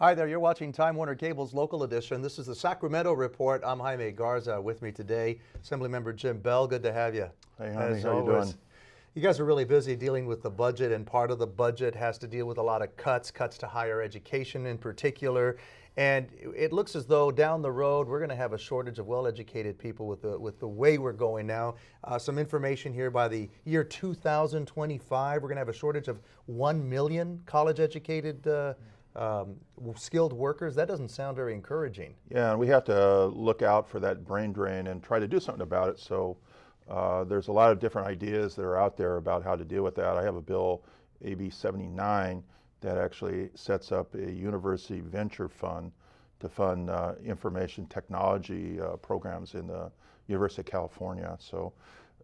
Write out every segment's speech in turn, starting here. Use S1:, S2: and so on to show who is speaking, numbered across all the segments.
S1: Hi there, you're watching Time Warner Cable's Local Edition. This is the Sacramento Report. I'm Jaime Garza. With me today, Assemblymember Jim Beall. Good to have you.
S2: Hey, Jaime, how you doing?
S1: You guys are really busy dealing with the budget, and part of the budget has to deal with a lot of cuts to higher education in particular. And it looks as though down the road we're going to have a shortage of well-educated people with the way we're going now. Some information here: by the year 2025, we're going to have a shortage of 1 million college-educated skilled workers. That doesn't sound very encouraging.
S2: Yeah, and we have to look out for that brain drain and try to do something about it. So there's a lot of different ideas that are out there about how to deal with that. I have a bill, AB 79, that actually sets up a university venture fund to fund information technology programs in the University of California. So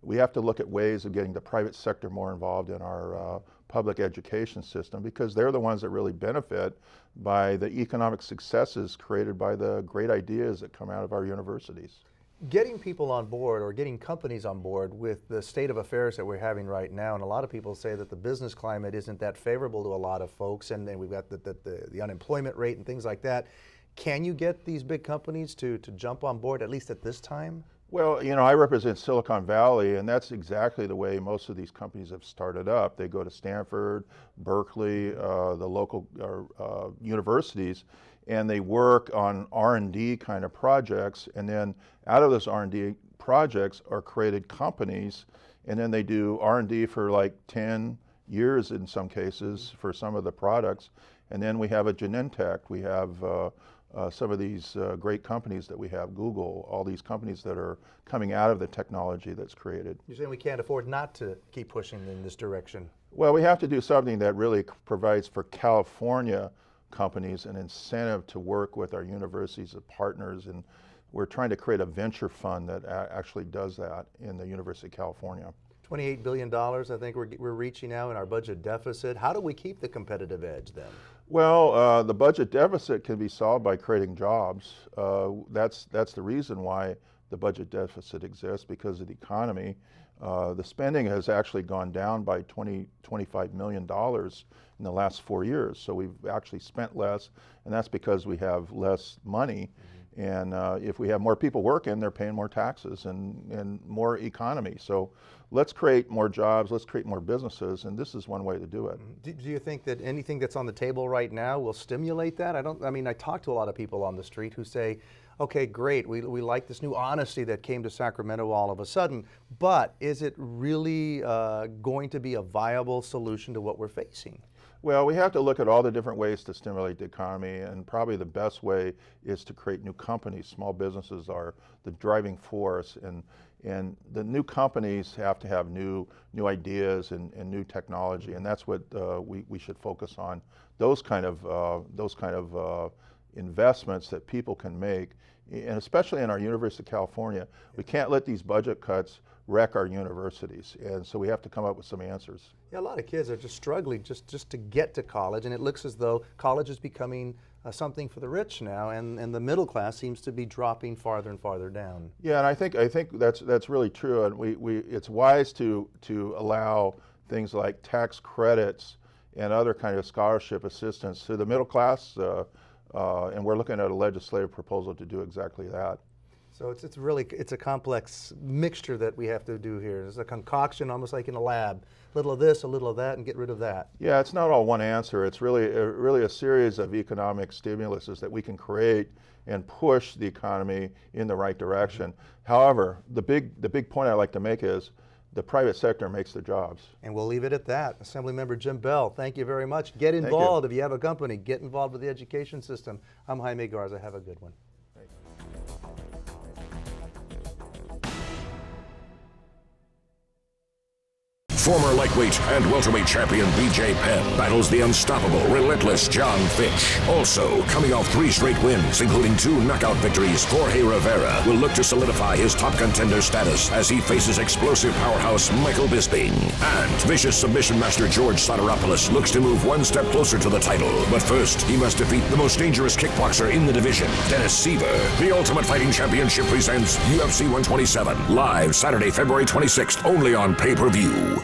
S2: we have to look at ways of getting the private sector more involved in our public education system, because they're the ones that really benefit by the economic successes created by the great ideas that come out of our universities.
S1: Getting people on board, or getting companies on board with the state of affairs that we're having right now, and a lot of people say that the business climate isn't that favorable to a lot of folks, and then we've got the unemployment rate and things like that. Can you get these big companies to jump on board, at least at this time?
S2: Well, you know, I represent Silicon Valley, and that's exactly the way most of these companies have started up. They go to Stanford, Berkeley, the local universities, and they work on R&D kind of projects, and then out of those R&D projects are created companies, and then they do R&D for like 10 years in some cases for some of the products, and then we have a Genentech, we have some of these great companies that we have, Google, all these companies that are coming out of the technology that's created.
S1: You're saying we can't afford not to keep pushing in this direction?
S2: Well, we have to do something that really provides for California companies an incentive to work with our universities as partners, and we're trying to create a venture fund that actually does that in the University of California.
S1: $28 billion, I think we're reaching now in our budget deficit. How do we keep the competitive edge then?
S2: Well, the budget deficit can be solved by creating jobs. That's the reason why the budget deficit exists, because of the economy. The spending has actually gone down by $25 million in the last 4 years. So we've actually spent less, and that's because we have less money. And if we have more people working, they're paying more taxes and more economy. So let's create more jobs, let's create more businesses, and this is one way to do it.
S1: Do you think that anything that's on the table right now will stimulate that? I talk to a lot of people on the street who say, okay, great, we like this new honesty that came to Sacramento all of a sudden, but is it really going to be a viable solution to what we're facing?
S2: Well, we have to look at all the different ways to stimulate the economy, and probably the best way is to create new companies. Small businesses are the driving force, and the new companies have to have new ideas and new technology, and that's what we should focus on. Those kind of investments that people can make, and especially in our University of California. We can't let these budget cuts wreck our universities, and so we have to come up with some answers.
S1: Yeah, a lot of kids are just struggling just to get to college, and it looks as though college is becoming something for the rich now, and the middle class seems to be dropping farther and farther down.
S2: Yeah, and I think that's really true, and it's wise to allow things like tax credits and other kind of scholarship assistance to the middle class, and we're looking at a legislative proposal to do exactly that.
S1: So it's a complex mixture that we have to do here. It's a concoction, almost like in a lab. A little of this, a little of that, and get rid of that.
S2: Yeah, it's not all one answer. It's really a series of economic stimuluses that we can create and push the economy in the right direction. However, the big point I like to make is the private sector makes the jobs.
S1: And we'll leave it at that. Assemblymember Jim Beall, thank you very much. Get involved. If you have a company, get involved with the education system. I'm Jaime Garza. Have a good one.
S3: Former lightweight and welterweight champion B.J. Penn battles the unstoppable, relentless John Fitch. Also, coming off 3 straight wins, including 2 knockout victories, Jorge Rivera will look to solidify his top contender status as he faces explosive powerhouse Michael Bisping. And vicious submission master George Soteropoulos looks to move 1 step closer to the title. But first, he must defeat the most dangerous kickboxer in the division, Dennis Seaver. The Ultimate Fighting Championship presents UFC 127, live Saturday, February 26th, only on pay-per-view.